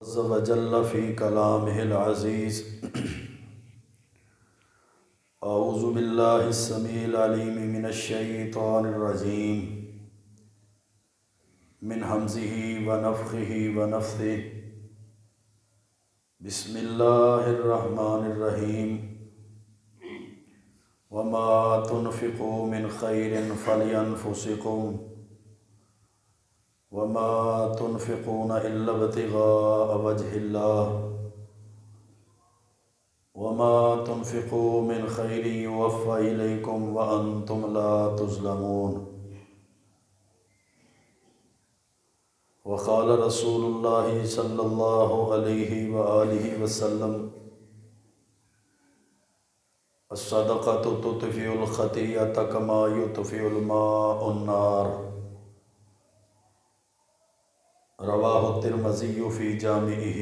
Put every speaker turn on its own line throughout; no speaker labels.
عز وجل فی کلامہ العزیز اعوذ باللہ السمیع العلیم من الشیطان الرجیم من ہمزہ ونفخہ ونفثہ بسم اللہ الرحمن الرحیم وما تنفقوا من خیر فلانفسکم وما تنفقون الا ابتغاء وجه الله وما تنفقوا من خير يوفى إليكم وأنتم لا تظلمون وقال رسول الله صلى الله عليه وآله وسلم الصدقة تطفئ الخطيئة كما يطفئ الماء النار رواہ الترمذی فی جامعہ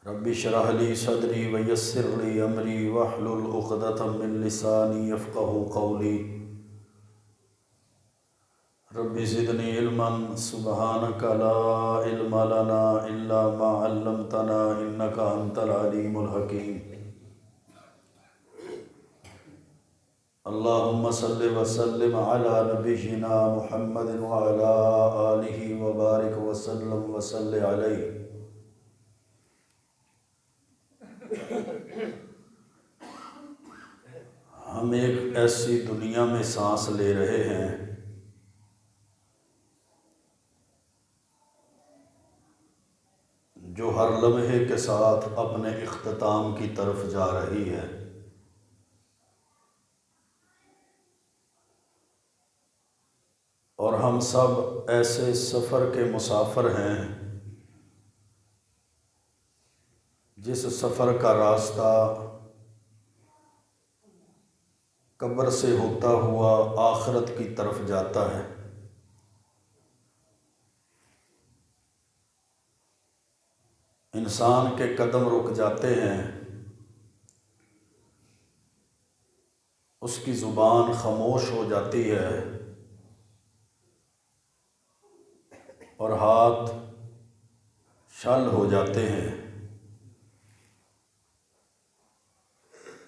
رب اشرح لی صدری ویسر لی امری واحلل عقدۃ من لسانی یفقہوا قولی رب زدنی علما سبحانک لا علم لنا الا ما علمتنا انک انت العلیم الحکیم اللہم صلی وسلم علی نبینا محمد وعلی آلہ وبارک وسلم وصلی علیہ۔ ہم ایک ایسی دنیا میں سانس لے رہے ہیں جو ہر لمحے کے ساتھ اپنے اختتام کی طرف جا رہی ہے، اور ہم سب ایسے سفر کے مسافر ہیں جس سفر کا راستہ قبر سے ہوتا ہوا آخرت کی طرف جاتا ہے۔ انسان کے قدم رک جاتے ہیں، اس کی زبان خاموش ہو جاتی ہے اور ہاتھ شل ہو جاتے ہیں،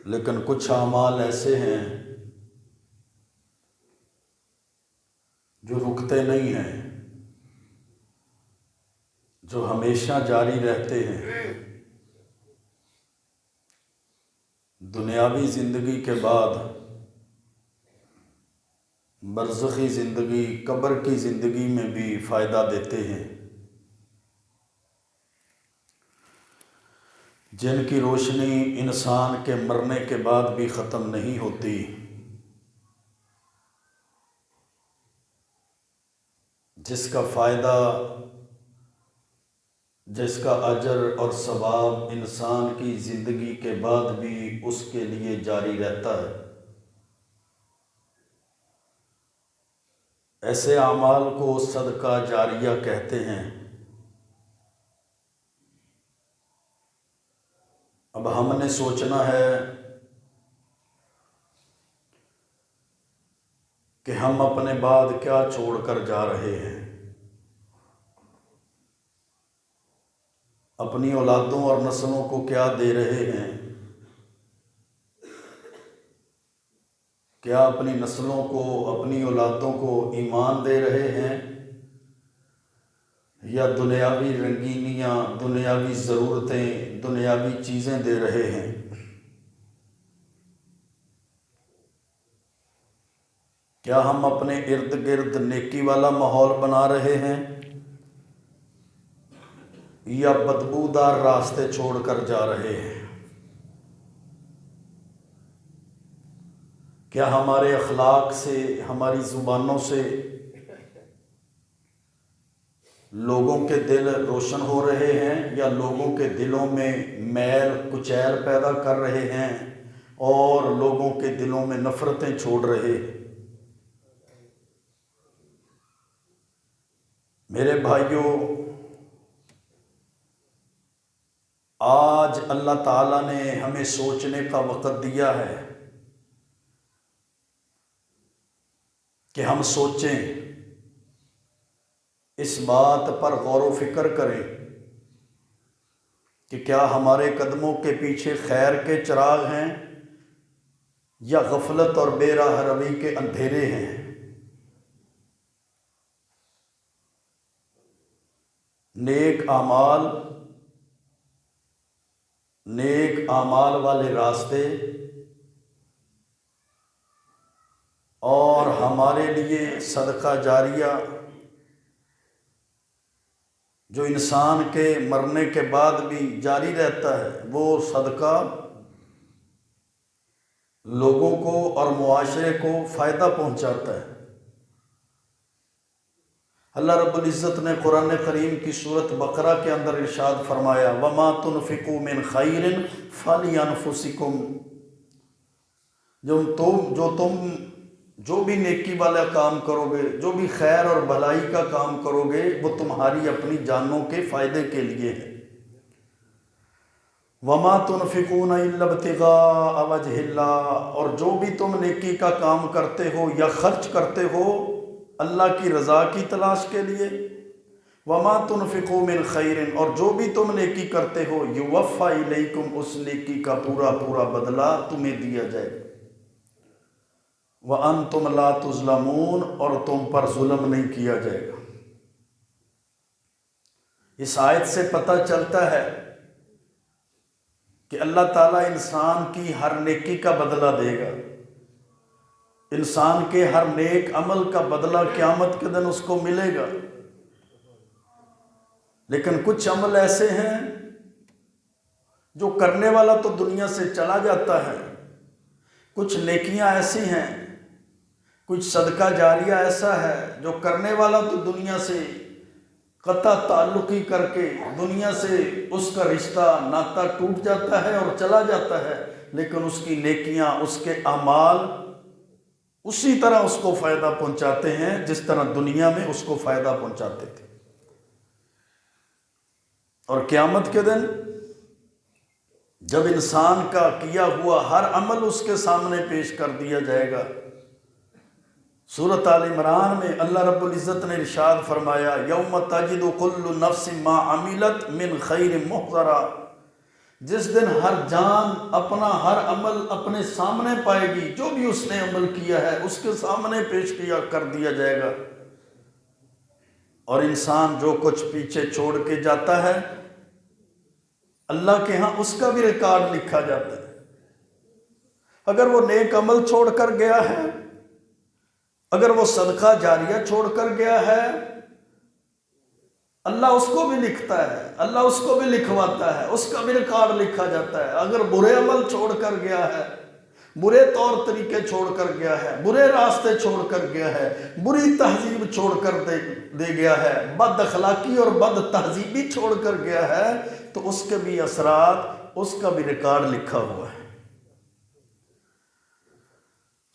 لیکن کچھ اعمال ایسے ہیں جو رکتے نہیں ہیں، جو ہمیشہ جاری رہتے ہیں۔ دنیاوی زندگی کے بعد برزخی زندگی، قبر کی زندگی میں بھی فائدہ دیتے ہیں، جن کی روشنی انسان کے مرنے کے بعد بھی ختم نہیں ہوتی، جس کا فائدہ، جس کا اجر اور ثواب انسان کی زندگی کے بعد بھی اس کے لیے جاری رہتا ہے۔ ایسے اعمال کو صدقہ جاریہ کہتے ہیں۔ اب ہم نے سوچنا ہے کہ ہم اپنے بعد کیا چھوڑ کر جا رہے ہیں، اپنی اولادوں اور نسلوں کو کیا دے رہے ہیں، کیا اپنی نسلوں کو، اپنی اولادوں کو ایمان دے رہے ہیں یا دنیاوی رنگینیاں، دنیاوی ضرورتیں، دنیاوی چیزیں دے رہے ہیں؟ کیا ہم اپنے ارد گرد نیکی والا ماحول بنا رہے ہیں یا بدبودار راستے چھوڑ کر جا رہے ہیں؟ کیا ہمارے اخلاق سے، ہماری زبانوں سے لوگوں کے دل روشن ہو رہے ہیں یا لوگوں کے دلوں میں میل کچیل پیدا کر رہے ہیں اور لوگوں کے دلوں میں نفرتیں چھوڑ رہے ہیں؟ میرے بھائیوں، آج اللہ تعالیٰ نے ہمیں سوچنے کا وقت دیا ہے کہ ہم سوچیں اس بات پر غور و فکر کریں کہ کیا ہمارے قدموں کے پیچھے خیر کے چراغ ہیں یا غفلت اور بے راہ روی کے اندھیرے ہیں۔ نیک اعمال والے راستے اور ہمارے لیے صدقہ جاریہ جو انسان کے مرنے کے بعد بھی جاری رہتا ہے، وہ صدقہ لوگوں کو اور معاشرے کو فائدہ پہنچاتا ہے۔ اللہ رب العزت نے قرآن کریم کی سورۃ بقرہ کے اندر ارشاد فرمایا وَمَا تُنْفِقُوا مِنْ خَيْرٍ فَلِأَنفُسِكُمْ، جو بھی نیکی والا کام کرو گے، جو بھی خیر اور بھلائی کا کام کرو گے، وہ تمہاری اپنی جانوں کے فائدے کے لیے ہے۔ وَمَا تُنْفِقُونَ إِلَّا ابْتِغَاءَ وَجْهِ اللَّهِ، اور جو بھی تم نیکی کا کام کرتے ہو یا خرچ کرتے ہو اللہ کی رضا کی تلاش کے لیے۔ وَمَا تُنْفِقُوا مِنْ خَيْرٍ، اور جو بھی تم نیکی کرتے ہو يُوَفَّى إِلَيْكُمْ، اس نیکی کا پورا بدلہ تمہیں دیا جائے گا۔ وَأَنْتُمْ لَا تُظْلَمُونَ، اور تم پر ظلم نہیں کیا جائے گا۔ اس آیت سے پتہ چلتا ہے کہ اللہ تعالیٰ انسان کی ہر نیکی کا بدلہ دے گا، انسان کے ہر نیک عمل کا بدلہ قیامت کے دن اس کو ملے گا۔ لیکن کچھ عمل ایسے ہیں جو کرنے والا تو دنیا سے چلا جاتا ہے، کچھ نیکیاں ایسی ہیں، کچھ صدقہ جاریہ ایسا ہے جو کرنے والا تو دنیا سے قطع تعلقی کر کے دنیا سے اس کا رشتہ ناتا ٹوٹ جاتا ہے اور چلا جاتا ہے، لیکن اس کی نیکیاں، اس کے اعمال اسی طرح اس کو فائدہ پہنچاتے ہیں جس طرح دنیا میں اس کو فائدہ پہنچاتے تھے۔ اور قیامت کے دن جب انسان کا کیا ہوا ہر عمل اس کے سامنے پیش کر دیا جائے گا، سورۃ آل عمران میں اللہ رب العزت نے ارشاد فرمایا یوم تجد کل نفس ما عملت من خیر محضرا، جس دن ہر جان اپنا ہر عمل اپنے سامنے پائے گی، جو بھی اس نے عمل کیا ہے اس کے سامنے پیش کر دیا جائے گا۔ اور انسان جو کچھ پیچھے چھوڑ کے جاتا ہے اللہ کے ہاں اس کا بھی ریکارڈ لکھا جاتا ہے۔ اگر وہ نیک عمل چھوڑ کر گیا ہے، اگر وہ صدقہ جاریہ چھوڑ کر گیا ہے، اللہ اس کو بھی لکھتا ہے، اللہ اس کو بھی لکھواتا ہے، اس کا بھی ریکارڈ لکھا جاتا ہے۔ اگر برے عمل چھوڑ کر گیا ہے، برے طور طریقے چھوڑ کر گیا ہے، برے راستے چھوڑ کر گیا ہے، بری تہذیب چھوڑ کر دے گیا ہے، بد اخلاقی اور بد تہذیبی چھوڑ کر گیا ہے، تو اس کے بھی اثرات، اس کا بھی ریکارڈ لکھا ہوا ہے۔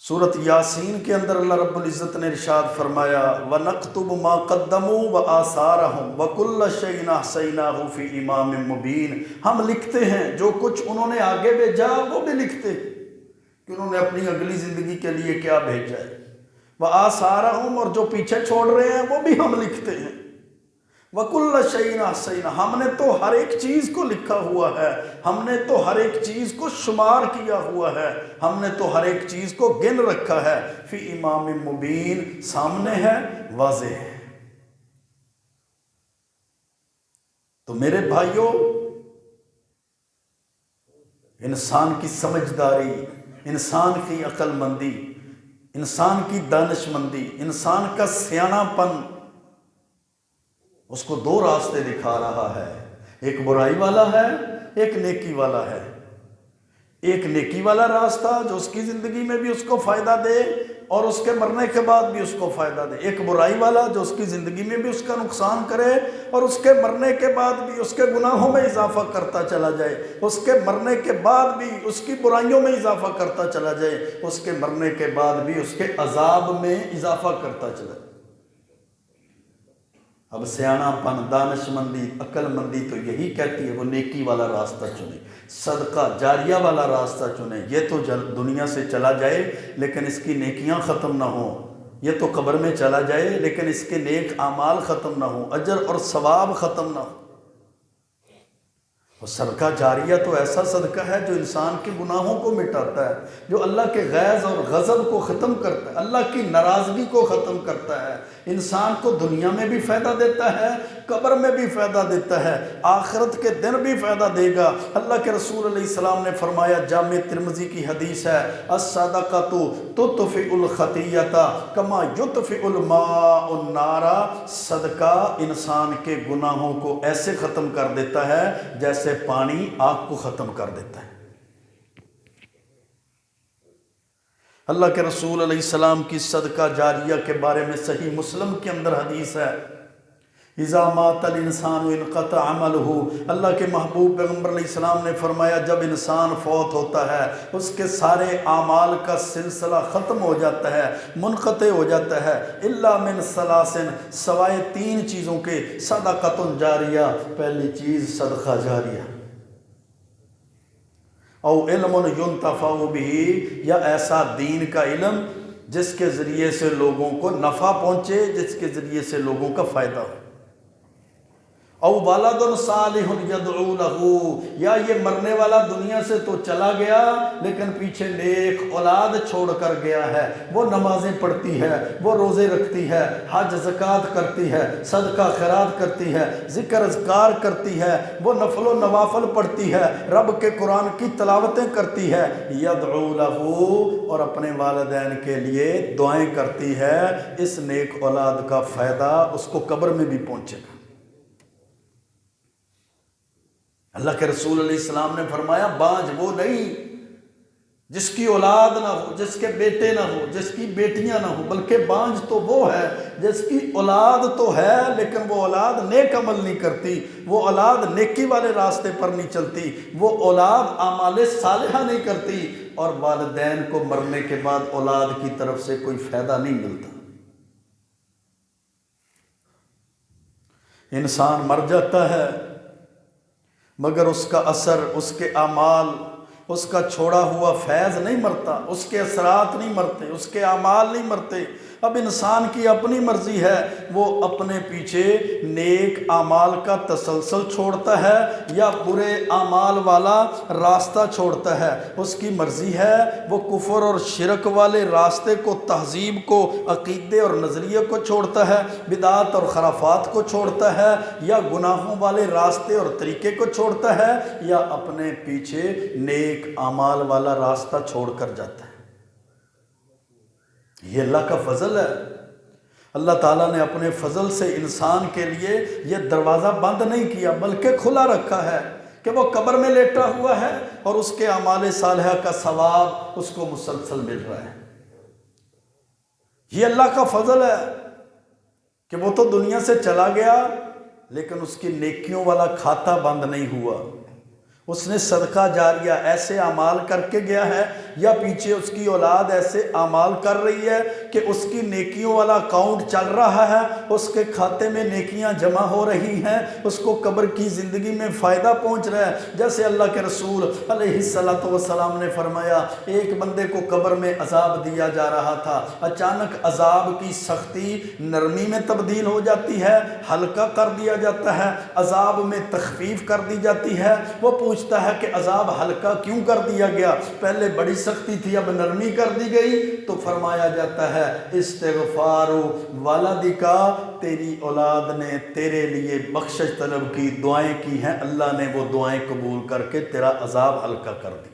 سورۃ یاسین کے اندر اللہ رب العزت نے ارشاد فرمایا وَنَكْتُبُ مَا قَدَّمُوا وَآثَارَهُمْ وَكُلَّ شَيْءٍ أَحْصَيْنَاهُ فِي إِمَامٍ مُبِينٍ، ہم لکھتے ہیں جو کچھ انہوں نے آگے بھیجا وہ بھی لکھتے ہیں کہ انہوں نے اپنی اگلی زندگی کے لیے کیا بھیجا ہے۔ وَآثَارَهُمْ، اور جو پیچھے چھوڑ رہے ہیں وہ بھی ہم لکھتے ہیں۔ وَكُلَّ شَيْءٍ أَحْصَيْنَاهُ، ہم نے تو ہر ایک چیز کو لکھا ہوا ہے، ہم نے تو ہر ایک چیز کو شمار کیا ہوا ہے، ہم نے تو ہر ایک چیز کو گن رکھا ہے۔ فی امام مبین، سامنے ہے، واضح ہے۔ تو میرے بھائیوں، انسان کی سمجھداری، انسان کی عقل مندی، انسان کی دانش مندی، انسان کا سیانہ پن اس کو دو راستے دکھا رہا ہے، ایک برائی والا ہے، ایک نیکی والا ہے۔ ایک نیکی والا راستہ جو اس کی زندگی میں بھی اس کو فائدہ دے اور اس کے مرنے کے بعد بھی اس کو فائدہ دے، ایک برائی والا جو اس کی زندگی میں بھی اس کا نقصان کرے اور اس کے مرنے کے بعد بھی اس کے گناہوں میں اضافہ کرتا چلا جائے، اس کے مرنے کے بعد بھی اس کی برائیوں میں اضافہ کرتا چلا جائے، اس کے مرنے کے بعد بھی اس کے عذاب میں اضافہ کرتا چلا جائے۔ اب سیانہ پن، دانش مندی، عقل مندی تو یہی کہتی ہے وہ نیکی والا راستہ چنے، صدقہ جاریہ والا راستہ چنے۔ یہ تو دنیا سے چلا جائے لیکن اس کی نیکیاں ختم نہ ہوں، یہ تو قبر میں چلا جائے لیکن اس کے نیک اعمال ختم نہ ہوں، اجر اور ثواب ختم نہ ہو۔ اور صدقہ جاریہ تو ایسا صدقہ ہے جو انسان کے گناہوں کو مٹاتا ہے، جو اللہ کے غیظ اور غضب کو ختم کرتا ہے، اللہ کی ناراضگی کو ختم کرتا ہے، انسان کو دنیا میں بھی فائدہ دیتا ہے، قبر میں بھی فائدہ دیتا ہے، آخرت کے دن بھی فائدہ دے گا۔ اللہ کے رسول علیہ السلام نے فرمایا، جامع ترمذی کی حدیث ہے، الصدقۃ تطفئ الخطیۃ کما یطفئ الماء النار، صدقہ انسان کے گناہوں کو ایسے ختم کر دیتا ہے جیسے پانی آگ کو ختم کر دیتا ہے۔ اللہ کے رسول علیہ السلام کی صدقہ جاریہ کے بارے میں صحیح مسلم کے اندر حدیث ہے، اذا مات الانسان انقطع عملہ، اللہ کے محبوب پیغمبر علیہ السلام نے فرمایا جب انسان فوت ہوتا ہے اس کے سارے اعمال کا سلسلہ ختم ہو جاتا ہے، منقطع ہو جاتا ہے، الا من ثلاث، سوائے 3 چیزوں کے، صدقۃ جاریہ، پہلی چیز صدقہ جاریہ، او علم ينتفع به، یا ایسا دین کا علم جس کے ذریعے سے لوگوں کو نفع پہنچے، جس کے ذریعے سے لوگوں کا فائدہ ہو، او ولد صالح یدعو لہ، یا یہ مرنے والا دنیا سے تو چلا گیا لیکن پیچھے نیک اولاد چھوڑ کر گیا ہے، وہ نمازیں پڑھتی ہے، وہ روزے رکھتی ہے، حج زکوٰۃ کرتی ہے، صدقہ خیرات کرتی ہے، ذکر اذکار کرتی ہے، وہ نفل و نوافل پڑھتی ہے، رب کے قرآن کی تلاوتیں کرتی ہے، یدعو لہ، اور اپنے والدین کے لیے دعائیں کرتی ہے، اس نیک اولاد کا فائدہ اس کو قبر میں بھی پہنچے گا۔ اللہ کے رسول علیہ السلام نے فرمایا بانج وہ نہیں جس کی اولاد نہ ہو، جس کے بیٹے نہ ہو، جس کی بیٹیاں نہ ہو، بلکہ بانج تو وہ ہے جس کی اولاد تو ہے لیکن وہ اولاد نیک عمل نہیں کرتی، وہ اولاد نیکی والے راستے پر نہیں چلتی، وہ اولاد اعمال صالحہ نہیں کرتی، اور والدین کو مرنے کے بعد اولاد کی طرف سے کوئی فائدہ نہیں ملتا۔ انسان مر جاتا ہے مگر اس کا اثر، اس کے اعمال، اس کا چھوڑا ہوا فیض نہیں مرتا، اس کے اثرات نہیں مرتے، اس کے اعمال نہیں مرتے۔ اب انسان کی اپنی مرضی ہے، وہ اپنے پیچھے نیک اعمال کا تسلسل چھوڑتا ہے یا برے اعمال والا راستہ چھوڑتا ہے، اس کی مرضی ہے، وہ کفر اور شرک والے راستے کو، تہذیب کو، عقیدے اور نظریے کو چھوڑتا ہے، بدعات اور خرافات کو چھوڑتا ہے، یا گناہوں والے راستے اور طریقے کو چھوڑتا ہے، یا اپنے پیچھے نیک اعمال والا راستہ چھوڑ کر جاتا ہے۔ یہ اللہ کا فضل ہے۔ اللہ تعالیٰ نے اپنے فضل سے انسان کے لیے یہ دروازہ بند نہیں کیا بلکہ کھلا رکھا ہے کہ وہ قبر میں لیٹا ہوا ہے اور اس کے اعمال صالحہ کا ثواب اس کو مسلسل مل رہا ہے۔ یہ اللہ کا فضل ہے کہ وہ تو دنیا سے چلا گیا لیکن اس کی نیکیوں والا کھاتا بند نہیں ہوا، اس نے صدقہ جاریہ ایسے اعمال کر کے گیا ہے، یا پیچھے اس کی اولاد ایسے اعمال کر رہی ہے کہ اس کی نیکیوں والا اکاؤنٹ چل رہا ہے، اس کے کھاتے میں نیکیاں جمع ہو رہی ہیں، اس کو قبر کی زندگی میں فائدہ پہنچ رہا ہے۔ جیسے اللہ کے رسول علیہ السلام نے فرمایا، ایک بندے کو قبر میں عذاب دیا جا رہا تھا، اچانک عذاب کی سختی نرمی میں تبدیل ہو جاتی ہے، ہلکا کر دیا جاتا ہے، عذاب میں تخفیف کر دی جاتی ہے۔ وہ پوچھتا ہے کہ عذاب ہلکا کیوں کر دیا گیا، پہلے بڑی سختی تھی اب نرمی کر دی گئی؟ تو فرمایا جاتا ہے استغفار والدکا، تیری اولاد نے تیرے لیے بخشش طلب کی، دعائیں کی ہیں، اللہ نے وہ دعائیں قبول کر کے تیرا عذاب ہلکا کر دی۔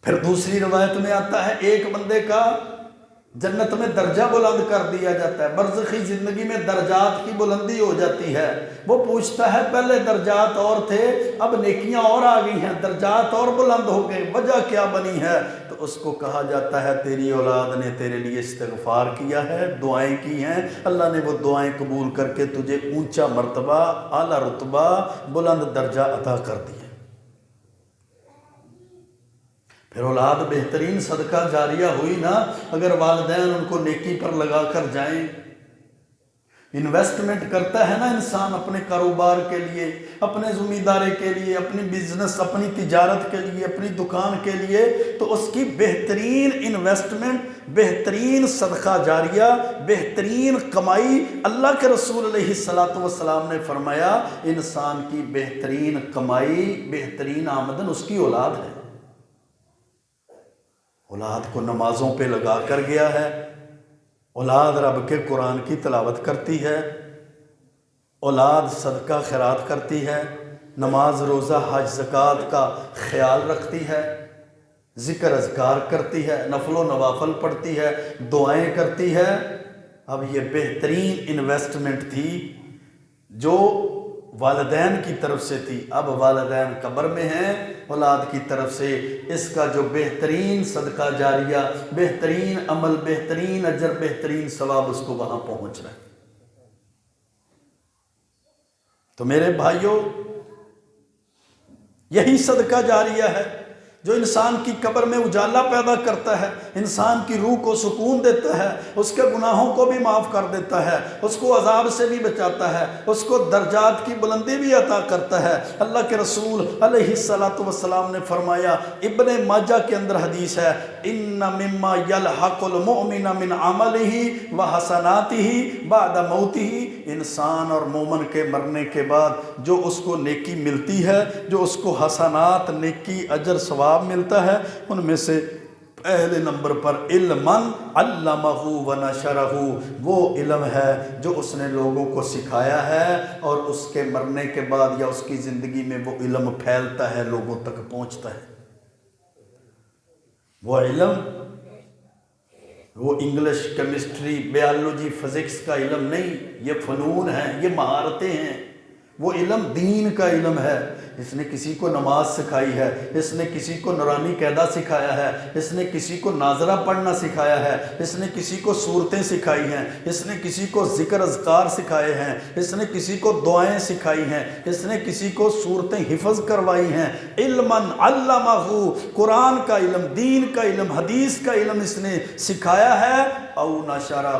پھر دوسری روایت میں آتا ہے ایک بندے کا جنت میں درجہ بلند کر دیا جاتا ہے، برزخی زندگی میں درجات کی بلندی ہو جاتی ہے۔ وہ پوچھتا ہے پہلے درجات اور تھے اب نیکیاں اور آ گئی ہیں، درجات اور بلند ہو گئے، وجہ کیا بنی ہے؟ تو اس کو کہا جاتا ہے تیری اولاد نے تیرے لیے استغفار کیا ہے، دعائیں کی ہیں، اللہ نے وہ دعائیں قبول کر کے تجھے اونچا مرتبہ، اعلیٰ رتبہ، بلند درجہ عطا کر دیا۔ پھر اولاد بہترین صدقہ جاریہ ہوئی نا، اگر والدین ان کو نیکی پر لگا کر جائیں، انویسٹمنٹ کرتا ہے نا انسان اپنے کاروبار کے لیے، اپنے زمینداری کے لیے، اپنی بزنس، اپنی تجارت کے لیے، اپنی دکان کے لیے، تو اس کی بہترین انویسٹمنٹ، بہترین صدقہ جاریہ، بہترین کمائی، اللہ کے رسول علیہ الصلوۃ والسلام نے فرمایا انسان کی بہترین کمائی، بہترین آمدن اس کی اولاد ہے۔ اولاد کو نمازوں پہ لگا کر گیا ہے، اولاد رب کے قرآن کی تلاوت کرتی ہے، اولاد صدقہ خیرات کرتی ہے، نماز روزہ حج زکوٰۃ کا خیال رکھتی ہے، ذکر اذکار کرتی ہے، نفل و نوافل پڑھتی ہے، دعائیں کرتی ہے۔ اب یہ بہترین انویسٹمنٹ تھی جو والدین کی طرف سے تھی، اب والدین قبر میں ہیں، اولاد کی طرف سے اس کا جو بہترین صدقہ جاریہ، بہترین عمل، بہترین اجر، بہترین ثواب اس کو وہاں پہنچ رہا ہے۔ تو میرے بھائیوں، یہی صدقہ جاریہ ہے جو انسان کی قبر میں اجالا پیدا کرتا ہے، انسان کی روح کو سکون دیتا ہے، اس کے گناہوں کو بھی معاف کر دیتا ہے، اس کو عذاب سے بھی بچاتا ہے، اس کو درجات کی بلندی بھی عطا کرتا ہے۔ اللہ کے رسول علیہ الصلوۃ والسلام نے فرمایا، ابن ماجہ کے اندر حدیث ہے، ان مما یلحق المؤمن من عملہ وحسناتہ بعد موتہ، انسان اور مومن کے مرنے کے بعد جو اس کو نیکی ملتی ہے، جو اس کو حسنات، نیکی، اجر، ثواب ملتا ہے، ان میں سے پہلے نمبر پر علماً علمہ ونشرہ، وہ علم ہے جو اس نے لوگوں کو سکھایا ہے اور اس کے مرنے کے بعد یا اس کی زندگی میں وہ علم پھیلتا ہے، لوگوں تک پہنچتا ہے۔ وہ علم، وہ انگلش، کیمسٹری، بیالوجی، فزکس کا علم نہیں، یہ فنون ہیں، یہ مہارتیں ہیں۔ وہ علم دین کا علم ہے۔ اس نے کسی کو نماز سکھائی ہے، اس نے کسی کو نورانی قاعدہ سکھایا ہے، اس نے کسی کو ناظرہ پڑھنا سکھایا ہے، اس نے کسی کو صورتیں سکھائی ہیں، اس نے کسی کو ذکر اذکار سکھائے ہیں، اس نے کسی کو دعائیں سکھائی ہیں، اس نے کسی کو صورتیں حفظ کروائی ہیں۔ علماً علمہ، قرآن کا علم، دین کا علم، حدیث کا علم اس نے سکھایا ہے، او نشرہ،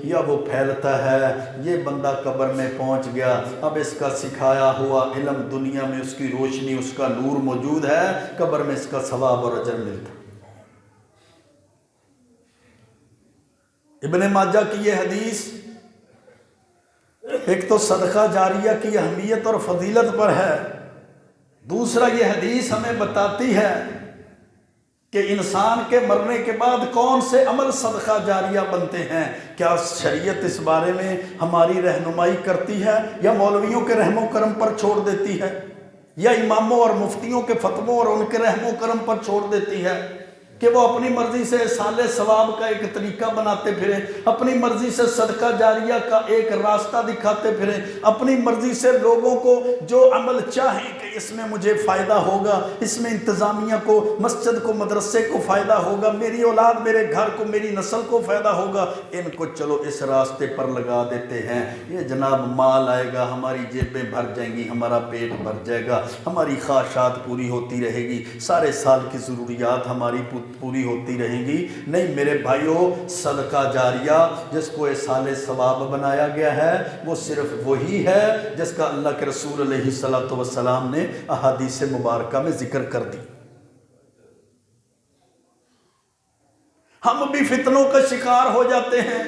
یا وہ پھیلتا ہے۔ یہ بندہ قبر میں پہنچ گیا، اب اس کا سکھایا ہوا علم دنیا میں اس کی روشنی، اس کا نور موجود ہے، قبر میں اس کا ثواب اور اجر ملتا۔ ابن ماجہ کی یہ حدیث ایک تو صدقہ جاریہ کی اہمیت اور فضیلت پر ہے، دوسرا یہ حدیث ہمیں بتاتی ہے کہ انسان کے مرنے کے بعد کون سے عمل صدقہ جاریہ بنتے ہیں۔ کیا شریعت اس بارے میں ہماری رہنمائی کرتی ہے یا مولویوں کے رحم و کرم پر چھوڑ دیتی ہے، یا اماموں اور مفتیوں کے فتووں اور ان کے رحم و کرم پر چھوڑ دیتی ہے کہ وہ اپنی مرضی سے اصالِ ثواب کا ایک طریقہ بناتے پھریں، اپنی مرضی سے صدقہ جاریہ کا ایک راستہ دکھاتے پھریں، اپنی مرضی سے لوگوں کو جو عمل چاہیں کہ اس میں مجھے فائدہ ہوگا، اس میں انتظامیہ کو، مسجد کو، مدرسے کو فائدہ ہوگا، میری اولاد، میرے گھر کو، میری نسل کو فائدہ ہوگا، ان کو چلو اس راستے پر لگا دیتے ہیں۔ یہ جناب مال آئے گا، ہماری جیبیں بھر جائیں گی، ہمارا پیٹ بھر جائے گا، ہماری خواہشات پوری ہوتی رہے گی، سارے سال کی ضروریات ہماری پوری ہوتی رہیں گی۔ نہیں میرے بھائیوں، صدقہ جاریہ جس کو ایصال ثواب بنایا گیا ہے وہ صرف وہی ہے جس کا اللہ کے رسول علیہ الصلوۃ والسلام نے احادیث مبارکہ میں ذکر کر دی۔ ہم بھی فتنوں کا شکار ہو جاتے ہیں،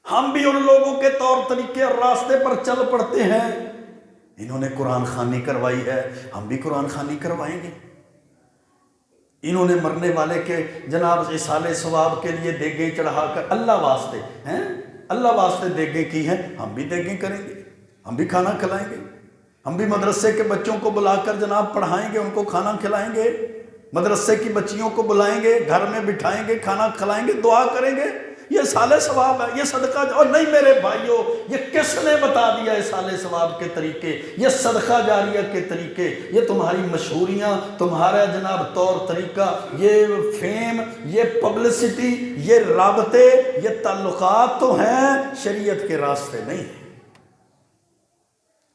ہم بھی ان لوگوں کے طور طریقے اور راستے پر چل پڑتے ہیں۔ انہوں نے قرآن خوانی کروائی ہے، ہم بھی قرآن خوانی کروائیں گے۔ انہوں نے مرنے والے کے جناب ایصال ثواب کے لیے دیگیں چڑھا کر اللہ واسطے ہیں، اللہ واسطے دیگیں کی ہیں، ہم بھی دیگیں کریں گے، ہم بھی کھانا کھلائیں گے، ہم بھی مدرسے کے بچوں کو بلا کر جناب پڑھائیں گے، ان کو کھانا کھلائیں گے، مدرسے کی بچیوں کو بلائیں گے، گھر میں بٹھائیں گے، کھانا کھلائیں گے، دعا کریں گے۔ یہ ایصال ثواب ہے، یہ صدقہ۔ اور نہیں میرے بھائیوں، یہ کس نے بتا دیا ایصال ثواب کے طریقے، یہ صدقہ جاریہ کے طریقے؟ یہ تمہاری مشہوریاں، تمہارا جناب طور طریقہ، یہ فیم، یہ پبلسٹی، یہ رابطے، یہ تعلقات تو ہیں، شریعت کے راستے نہیں ہیں۔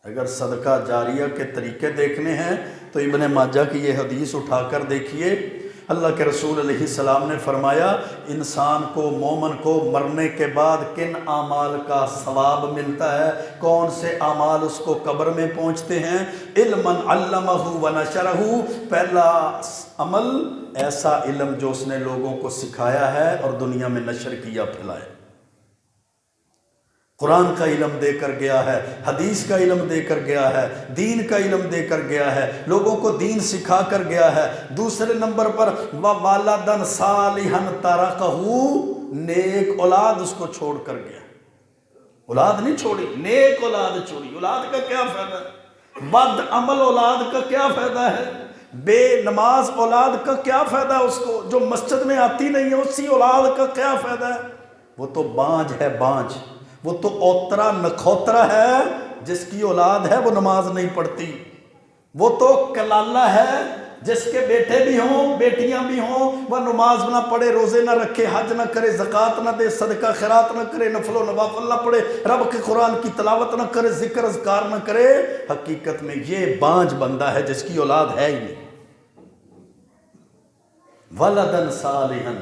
اگر صدقہ جاریہ کے طریقے دیکھنے ہیں تو ابن ماجہ کی یہ حدیث اٹھا کر دیکھیے۔ اللہ کے رسول علیہ السلام نے فرمایا انسان کو مومن کو مرنے کے بعد کن اعمال کا ثواب ملتا ہے، کون سے اعمال اس کو قبر میں پہنچتے ہیں؟ علما علمہ و نشرہ، پہلا عمل ایسا علم جو اس نے لوگوں کو سکھایا ہے اور دنیا میں نشر کیا، پھیلایا۔ قرآن کا علم دے کر گیا ہے، حدیث کا علم دے کر گیا ہے، دین کا علم دے کر گیا ہے، لوگوں کو دین سکھا کر گیا ہے۔ دوسرے نمبر پر وَوَالَدًا صَالِحًا تَرَكَهُ، نیک اولاد اس کو چھوڑ کر گیا۔ اولاد نہیں چھوڑی، نیک اولاد چھوڑی۔ اولاد کا کیا فائدہ ہے؟ بد عمل اولاد کا کیا فائدہ ہے؟ بے نماز اولاد کا کیا فائدہ ہے؟ اس کو جو مسجد میں آتی نہیں ہے اسی اولاد کا کیا فائدہ ہے؟ وہ تو بانج ہے، بانج، وہ تو اوترا نکھوترا ہے، جس کی اولاد ہے وہ نماز نہیں پڑھتی۔ وہ تو کلالہ ہے جس کے بیٹے بھی ہوں بیٹیاں بھی ہوں، وہ نماز نہ پڑھے، روزے نہ رکھے، حج نہ کرے، زکوٰۃ نہ دے، صدقہ خیرات نہ کرے، نفل و نوافل نہ پڑھے، رب کے قرآن کی تلاوت نہ کرے، ذکر اذکار نہ کرے، حقیقت میں یہ بانج بندہ ہے جس کی اولاد ہے ہی نہیں۔ ولدن صالحا،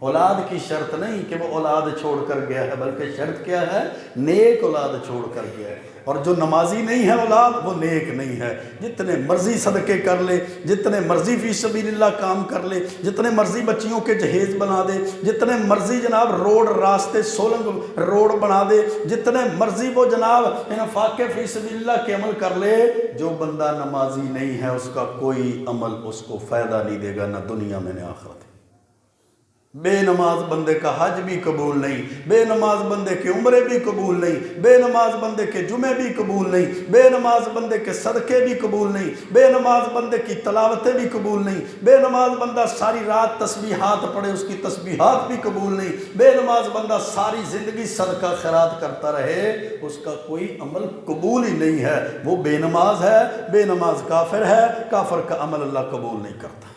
اولاد کی شرط نہیں کہ وہ اولاد چھوڑ کر گیا ہے، بلکہ شرط کیا ہے؟ نیک اولاد چھوڑ کر گیا ہے۔ اور جو نمازی نہیں ہے اولاد، وہ نیک نہیں ہے۔ جتنے مرضی صدقے کر لے، جتنے مرضی فی سبیل اللہ کام کر لے، جتنے مرضی بچیوں کے جہیز بنا دے، جتنے مرضی جناب روڈ راستے سولنگ روڈ بنا دے، جتنے مرضی وہ جناب انفاق فی سبیل اللہ کے عمل کر لے، جو بندہ نمازی نہیں ہے اس کا کوئی عمل اس کو فائدہ نہیں دے گا، نہ دنیا میں نہ آخرت۔ بے نماز بندے کا حج بھی قبول نہیں، بے نماز بندے کے عمرے بھی قبول نہیں، بے نماز بندے کے جمعے بھی قبول نہیں، بے نماز بندے کے صدقے بھی قبول نہیں، بے نماز بندے کی تلاوتیں بھی قبول نہیں، بے نماز بندہ ساری رات تسبیحات پڑھے اس کی تسبیحات بھی قبول نہیں، بے نماز بندہ ساری زندگی صدقہ خیرات کرتا رہے اس کا کوئی عمل قبول ہی نہیں ہے، وہ بے نماز ہے، بے نماز کافر ہے، کافر کا عمل اللہ قبول نہیں کرتا۔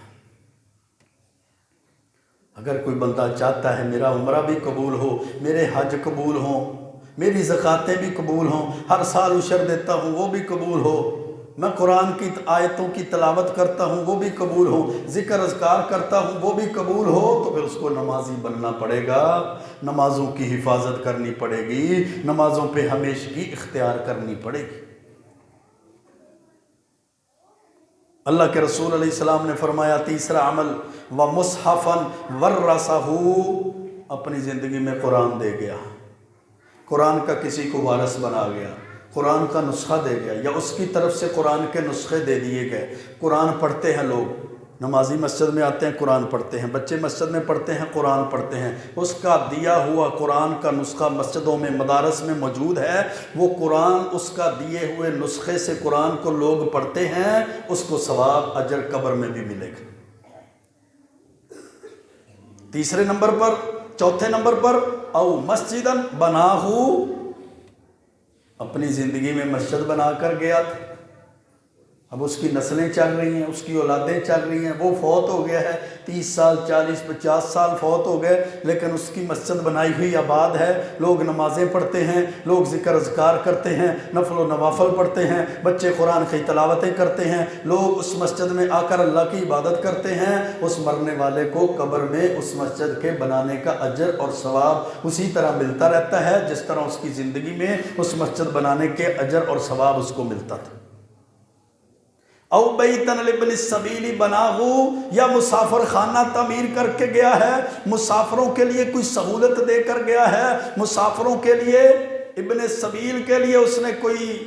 اگر کوئی بندہ چاہتا ہے میرا عمرہ بھی قبول ہو، میرے حج قبول ہوں، میری زکوٰتیں بھی قبول ہوں، ہر سال عشر دیتا ہوں وہ بھی قبول ہو، میں قرآن کی آیتوں کی تلاوت کرتا ہوں وہ بھی قبول ہو، ذکر اذکار کرتا ہوں وہ بھی قبول ہو، تو پھر اس کو نمازی بننا پڑے گا، نمازوں کی حفاظت کرنی پڑے گی، نمازوں پہ ہمیشگی اختیار کرنی پڑے گی۔ اللہ کے رسول علیہ السلام نے فرمایا تیسرا عمل وَمُصْحَفًا وَرَّثَهُ، اپنی زندگی میں قرآن دے گیا، قرآن کا کسی کو وارث بنا گیا، قرآن کا نسخہ دے گیا، یا اس کی طرف سے قرآن کے نسخے دے دیے گئے۔ قرآن پڑھتے ہیں لوگ، نمازی مسجد میں آتے ہیں قرآن پڑھتے ہیں، بچے مسجد میں پڑھتے ہیں قرآن پڑھتے ہیں، اس کا دیا ہوا قرآن کا نسخہ مسجدوں میں مدارس میں موجود ہے، وہ قرآن اس کا دیے ہوئے نسخے سے قرآن کو لوگ پڑھتے ہیں، اس کو ثواب اجر قبر میں بھی ملے گا۔ تیسرے نمبر پر، چوتھے نمبر پر او مسجدن بناہ، اپنی زندگی میں مسجد بنا کر گیا تھا، اب اس کی نسلیں چل رہی ہیں، اس کی اولادیں چل رہی ہیں، وہ فوت ہو گیا ہے، 30 سال 40 50 سال فوت ہو گئے، لیکن اس کی مسجد بنائی ہوئی آباد ہے، لوگ نمازیں پڑھتے ہیں، لوگ ذکر اذکار کرتے ہیں، نفل و نوافل پڑھتے ہیں، بچے قرآن کی تلاوتیں کرتے ہیں، لوگ اس مسجد میں آ کر اللہ کی عبادت کرتے ہیں، اس مرنے والے کو قبر میں اس مسجد کے بنانے کا اجر اور ثواب اسی طرح ملتا رہتا ہے جس طرح اس کی زندگی میں اس مسجد بنانے کے اجر اور ثواب اس کو ملتا تھا۔ او بیتن لابن السبیل بناہ، یا مسافر خانہ تعمیر کر کے گیا ہے، مسافروں کے لیے کوئی سہولت دے کر گیا ہے، مسافروں کے لیے، ابن السبیل کے لیے اس نے کوئی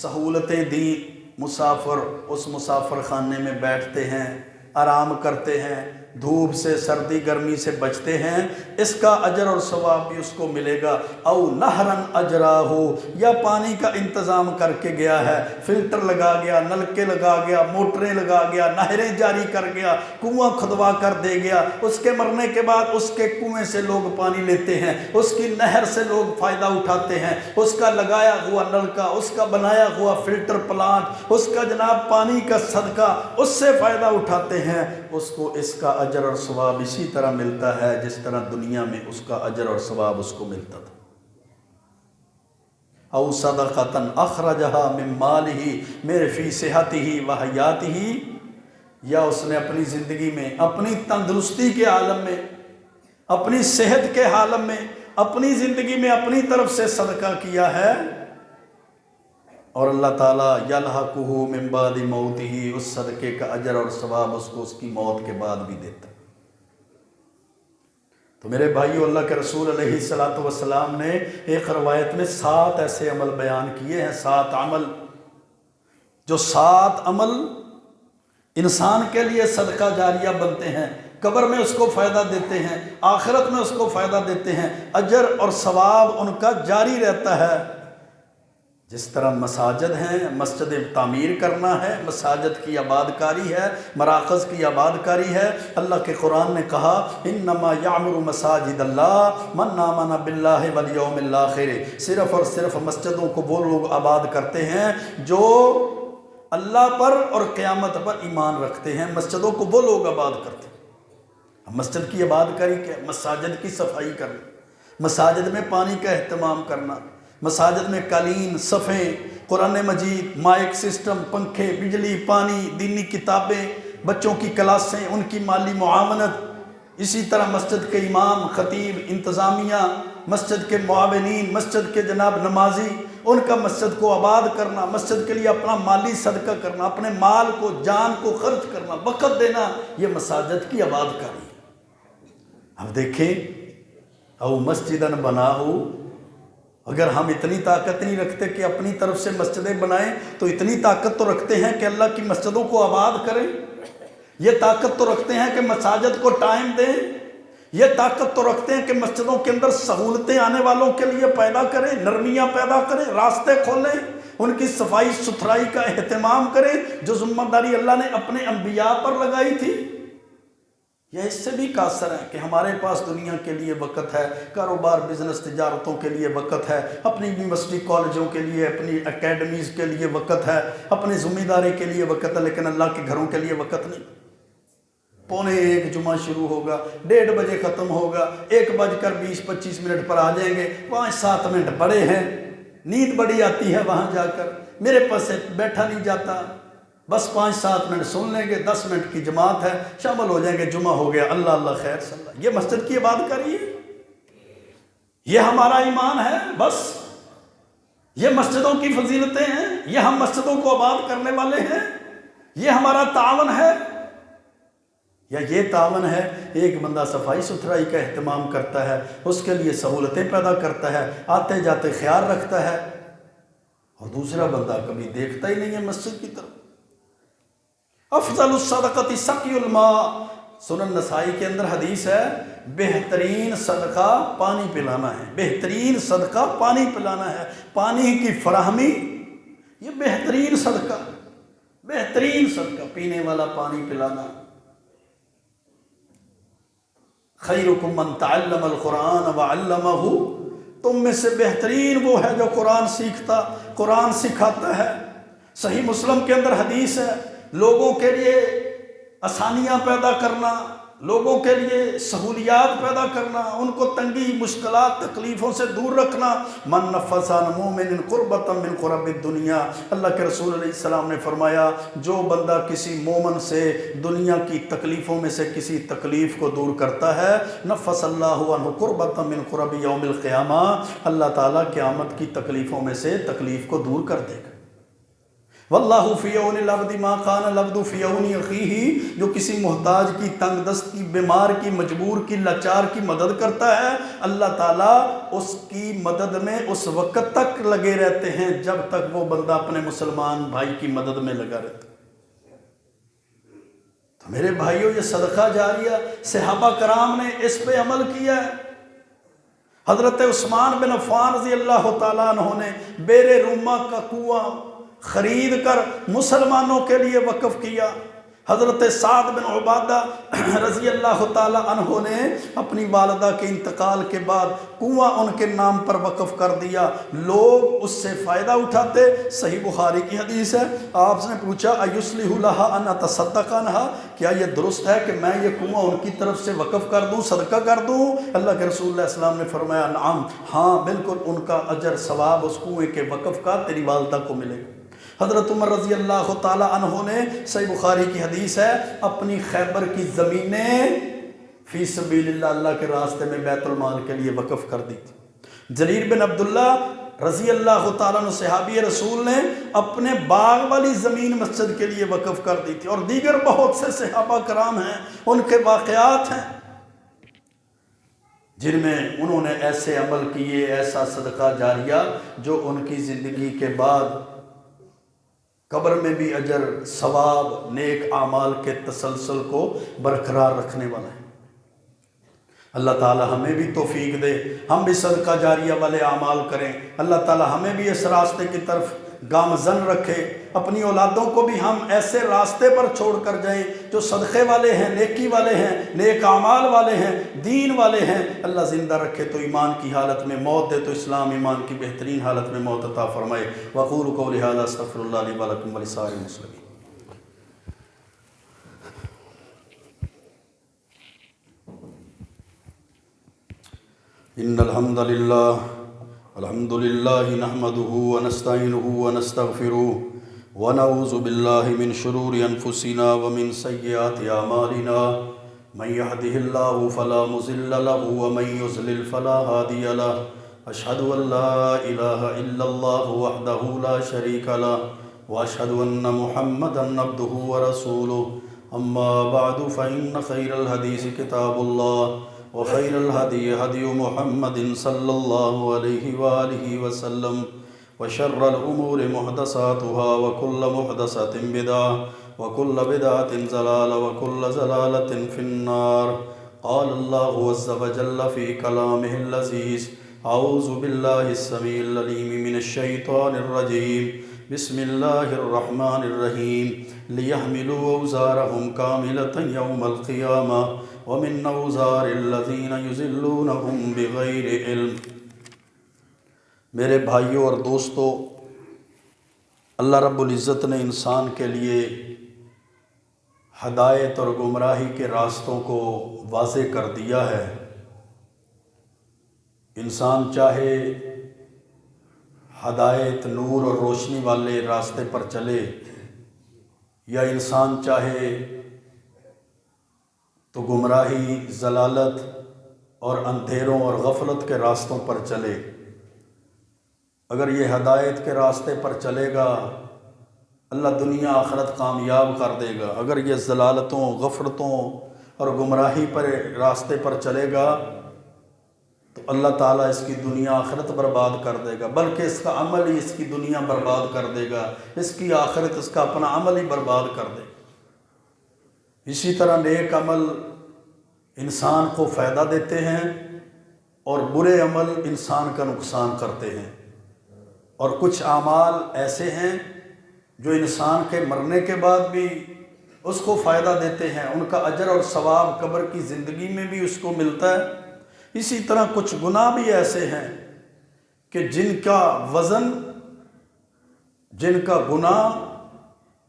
سہولتیں دی، مسافر اس مسافر خانے میں بیٹھتے ہیں، آرام کرتے ہیں، دھوپ سے سردی گرمی سے بچتے ہیں، اس کا اجر اور ثواب بھی اس کو ملے گا۔ او نہرن اجراہ، یا پانی کا انتظام کر کے گیا ہے، فلٹر لگا گیا، نلکے لگا گیا، موٹریں لگا گیا، نہریں جاری کر گیا، کنواں کھدوا کر دے گیا، اس کے مرنے کے بعد اس کے کنویں سے لوگ پانی لیتے ہیں، اس کی نہر سے لوگ فائدہ اٹھاتے ہیں، اس کا لگایا ہوا نلکا، اس کا بنایا ہوا فلٹر پلانٹ، اس کا جناب پانی کا صدقہ، اس سے فائدہ اٹھاتے ہیں، اس کو اس کا اجر اور ثواب اسی طرح ملتا ہے جس طرح دنیا میں اس کا اجر اور ثواب اس کو ملتا تھا۔ او صدقۃ اخرجہا من مالہ من فی صحتہ و حیاتہ، یا اس نے اپنی زندگی میں اپنی تندرستی کے عالم میں، اپنی صحت کے عالم میں، اپنی زندگی میں اپنی طرف سے صدقہ کیا ہے، اور اللہ تعالیٰ یلحقہ من بعد موتہ، اس صدقے کا اجر اور ثواب اس کو اس کی موت کے بعد بھی دیتا۔ تو میرے بھائیو، اللہ کے رسول علیہ السلام نے ایک روایت میں 7 ایسے عمل بیان کیے ہیں، 7 عمل، جو 7 عمل انسان کے لیے صدقہ جاریہ بنتے ہیں، قبر میں اس کو فائدہ دیتے ہیں، آخرت میں اس کو فائدہ دیتے ہیں، اجر اور ثواب ان کا جاری رہتا ہے۔ جس طرح مساجد ہیں، مسجد تعمیر کرنا ہے، مساجد کی آباد کاری ہے، مراکز کی آباد کاری ہے۔ اللہ کے قرآن نے کہا انما یعمر مساجد اللہ من آمن باللہ والیوم الآخر، صرف اور صرف مسجدوں کو وہ لوگ آباد کرتے ہیں جو اللہ پر اور قیامت پر ایمان رکھتے ہیں، مسجدوں کو وہ لوگ آباد کرتے ہیں۔ مسجد کی آباد کاری کیا؟ مساجد کی صفائی کرنا، مساجد میں پانی کا اہتمام کرنا، مساجد میں قالین، صفیں، قرآن مجید، مائک سسٹم، پنکھے، بجلی، پانی، دینی کتابیں، بچوں کی کلاسیں، ان کی مالی معاونت، اسی طرح مسجد کے امام، خطیب، انتظامیہ، مسجد کے معاونین، مسجد کے جناب نمازی، ان کا مسجد کو آباد کرنا، مسجد کے لیے اپنا مالی صدقہ کرنا، اپنے مال کو، جان کو خرچ کرنا، وقت دینا، یہ مساجد کی آباد کاری ہے۔ اب دیکھیں، او مسجدن بناؤ، اگر ہم اتنی طاقت نہیں رکھتے کہ اپنی طرف سے مسجدیں بنائیں، تو اتنی طاقت تو رکھتے ہیں کہ اللہ کی مسجدوں کو آباد کریں، یہ طاقت تو رکھتے ہیں کہ مساجد کو ٹائم دیں، یہ طاقت تو رکھتے ہیں کہ مسجدوں کے اندر سہولتیں آنے والوں کے لیے پیدا کریں، نرمیاں پیدا کریں، راستے کھولیں، ان کی صفائی ستھرائی کا اہتمام کریں، جو ذمہ داری اللہ نے اپنے انبیاء پر لگائی تھی۔ یہ اس سے بھی قاصر ہے کہ ہمارے پاس دنیا کے لیے وقت ہے، کاروبار، بزنس، تجارتوں کے لیے وقت ہے، اپنی یونیورسٹی کالجوں کے لیے، اپنی اکیڈمیز کے لیے وقت ہے، اپنی ذمہ داری کے لیے وقت ہے، لیکن اللہ کے گھروں کے لیے وقت نہیں۔ 1:45 جمعہ شروع ہوگا، 1:30 بجے ختم ہوگا، 1:20-25 پر آ جائیں گے، 5-7 منٹ بڑے ہیں، نیند بڑی آتی ہے وہاں جا کر، میرے پاس سے بیٹھا نہیں جاتا، بس 5-7 منٹ سن لیں گے، 10 منٹ کی جماعت ہے، شامل ہو جائیں گے، جمعہ ہو گیا، اللہ اللہ خیر صلی اللہ۔ یہ مسجد کی عبادت کریے، یہ ہمارا ایمان ہے، بس یہ مسجدوں کی فضیلتیں ہیں، یہ ہم مسجدوں کو آباد کرنے والے ہیں، یہ ہمارا تعاون ہے، یا یہ تعاون ہے ایک بندہ صفائی ستھرائی کا اہتمام کرتا ہے، اس کے لیے سہولتیں پیدا کرتا ہے، آتے جاتے خیال رکھتا ہے، اور دوسرا بندہ کبھی دیکھتا ہی نہیں ہے مسجد کی طرف۔ افضل الصدقۃ سقی الماء، سنن نسائی کے اندر حدیث ہے، بہترین صدقہ پانی پلانا ہے، بہترین صدقہ پانی پلانا ہے، پانی کی فراہمی یہ بہترین صدقہ، بہترین صدقہ، پینے والا پانی پلانا۔ خیرکم من تعلم القرآن وعلمہ، تم میں سے بہترین وہ ہے جو قرآن سیکھتا، قرآن سکھاتا ہے۔ صحیح مسلم کے اندر حدیث ہے، لوگوں کے لیے آسانیاں پیدا کرنا، لوگوں کے لیے سہولیات پیدا کرنا، ان کو تنگی، مشکلات، تکلیفوں سے دور رکھنا۔ من نفس عن مومن قربۃ من قرب الدنیا، اللہ کے رسول علیہ السلام نے فرمایا، جو بندہ کسی مومن سے دنیا کی تکلیفوں میں سے کسی تکلیف کو دور کرتا ہے، نفس اللہ عنہ قربۃ من قرب یوم القیامہ، اللہ تعالیٰ قیامت کی تکلیفوں میں سے تکلیف کو دور کر دے گا۔ واللہ فی عون العبد ما کان العبد فی عون اخیہ، جو کسی محتاج کی، تنگ دست کی، بیمار کی، مجبور کی، لاچار کی مدد کرتا ہے، اللہ تعالیٰ اس کی مدد میں اس وقت تک لگے رہتے ہیں جب تک وہ بندہ اپنے مسلمان بھائی کی مدد میں لگا رہتا ہے۔ تو میرے بھائیوں، یہ صدقہ جاریہ صحابہ کرام نے اس پہ عمل کیا ہے۔ حضرت عثمان بن عفان رضی اللہ تعالیٰ عنہ نے بیر روما کا کنواں خرید کر مسلمانوں کے لیے وقف کیا۔ حضرت سعد بن عبادہ رضی اللہ تعالی عنہ نے اپنی والدہ کے انتقال کے بعد کنواں ان کے نام پر وقف کر دیا، لوگ اس سے فائدہ اٹھاتے۔ صحیح بخاری کی حدیث ہے، آپ نے پوچھا ایصلح لھا ان اتصدق عنھا، کیا یہ درست ہے کہ میں یہ کنواں ان کی طرف سے وقف کر دوں، صدقہ کر دوں؟ اللہ کے رسول علیہ السلام نے فرمایا نعم، ہاں بالکل، ان کا اجر ثواب اس کنویں کے وقف کا تیری والدہ کو ملے گا۔ حضرت عمر رضی اللہ تعالیٰ عنہ نے، صحیح بخاری کی حدیث ہے، اپنی خیبر کی زمینیں فی سبیل اللہ، اللہ کے راستے میں بیت المال کے لیے وقف کر دی تھی۔ جریر بن عبداللہ رضی اللہ تعالیٰ عنہ صحابی رسول نے اپنے باغ والی زمین مسجد کے لیے وقف کر دی تھی، اور دیگر بہت سے صحابہ کرام ہیں، ان کے واقعات ہیں جن میں انہوں نے ایسے عمل کیے، ایسا صدقہ جاریہ جو ان کی زندگی کے بعد قبر میں بھی اجر، ثواب، نیک اعمال کے تسلسل کو برقرار رکھنے والا ہے۔ اللہ تعالی ہمیں بھی توفیق دے، ہم بھی صدقہ جاریہ والے اعمال کریں، اللہ تعالی ہمیں بھی اس راستے کی طرف گامزن رکھے، اپنی اولادوں کو بھی ہم ایسے راستے پر چھوڑ کر جائیں جو صدقے والے ہیں، نیکی والے ہیں، نیک اعمال والے ہیں، دین والے ہیں۔ اللہ زندہ رکھے تو ایمان کی حالت میں، موت دے تو اسلام ایمان کی بہترین حالت میں موت عطا فرمائے۔ وَأَقُولُ قَوْلِي هَٰذَا أَسْتَغْفِرُ اللَّهَ لِي وَلَكُمْ وَلِسَائِرِ الْمُسْلِمِينَ۔ الحمد لله نحمده ونستعينه ونستغفره ونعوذ بالله من شرور أنفسنا ومن سيئات أعمالنا، من يهده الله فلا مضل له ومن يضلل فلا هادي له، أشهد أن لا إله إلا الله وحده لا شريك له، وأشهد أن محمدا عبده ورسوله، أما بعد فإن خير الحديث كتاب الله، وخير الهدي هدي محمد صلى الله عليه وآله وسلم، وشر الأمور محدثاتها، وكل محدثة بدعة، وكل بدعة ضلالة، وكل ضلالة في النار۔ قال الله عز وجل في كلامه اللذيذ: أعوذ بالله السميع العليم من الشيطان الرجيم، بسم الله الرحمن الرحيم، ليحملوا أوزارهم كاملة يوم القيامة ومن أوزار الذين يضلونهم بغير علم۔ میرے بھائیوں اور دوستو، اللہ رب العزت نے انسان کے لیے ہدایت اور گمراہی کے راستوں کو واضح کر دیا ہے۔ انسان چاہے ہدایت، نور اور روشنی والے راستے پر چلے، یا انسان چاہے تو گمراہی، ضلالت اور اندھیروں اور غفلت کے راستوں پر چلے۔ اگر یہ ہدایت کے راستے پر چلے گا، اللہ دنیا آخرت کامیاب کر دے گا۔ اگر یہ ضلالتوں، غفلتوں اور گمراہی پر راستے پر چلے گا تو اللہ تعالیٰ اس کی دنیا آخرت برباد کر دے گا، بلکہ اس کا عمل ہی اس کی دنیا برباد کر دے گا، اس کی آخرت، اس کا اپنا عمل ہی برباد کر دے گا۔ اسی طرح نیک عمل انسان کو فائدہ دیتے ہیں اور برے عمل انسان کا نقصان کرتے ہیں، اور کچھ اعمال ایسے ہیں جو انسان کے مرنے کے بعد بھی اس کو فائدہ دیتے ہیں، ان کا اجر اور ثواب قبر کی زندگی میں بھی اس کو ملتا ہے۔ اسی طرح کچھ گناہ بھی ایسے ہیں کہ جن کا وزن، جن کا گناہ،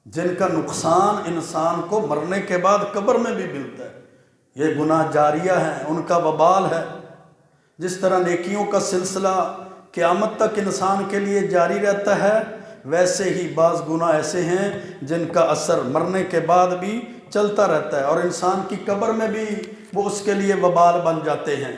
جن کا نقصان انسان کو مرنے کے بعد قبر میں بھی ملتا ہے۔ یہ گناہ جاریہ ہیں، ان کا وبال ہے۔ جس طرح نیکیوں کا سلسلہ قیامت تک انسان کے لیے جاری رہتا ہے، ویسے ہی بعض گناہ ایسے ہیں جن کا اثر مرنے کے بعد بھی چلتا رہتا ہے، اور انسان کی قبر میں بھی وہ اس کے لیے وبال بن جاتے ہیں۔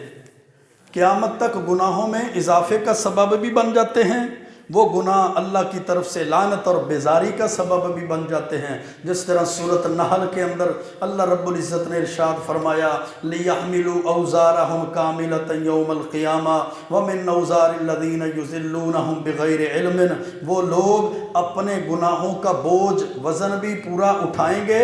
قیامت تک گناہوں میں اضافے کا سبب بھی بن جاتے ہیں، وہ گناہ اللہ کی طرف سے لعنت اور بیزاری کا سبب بھی بن جاتے ہیں۔ جس طرح سورۃ النحل کے اندر اللہ رب العزت نے ارشاد فرمایا: لِيَحْمِلُوا أَوْزَارَهُمْ كَامِلَةً يَوْمَ الْقِيَامَةِ وَمِنْ أَوْزَارِ الَّذِينَ يُضِلُّونَهُمْ بِغَيْرِ عِلْمٍ۔ وہ لوگ اپنے گناہوں کا بوجھ، وزن بھی پورا اٹھائیں گے،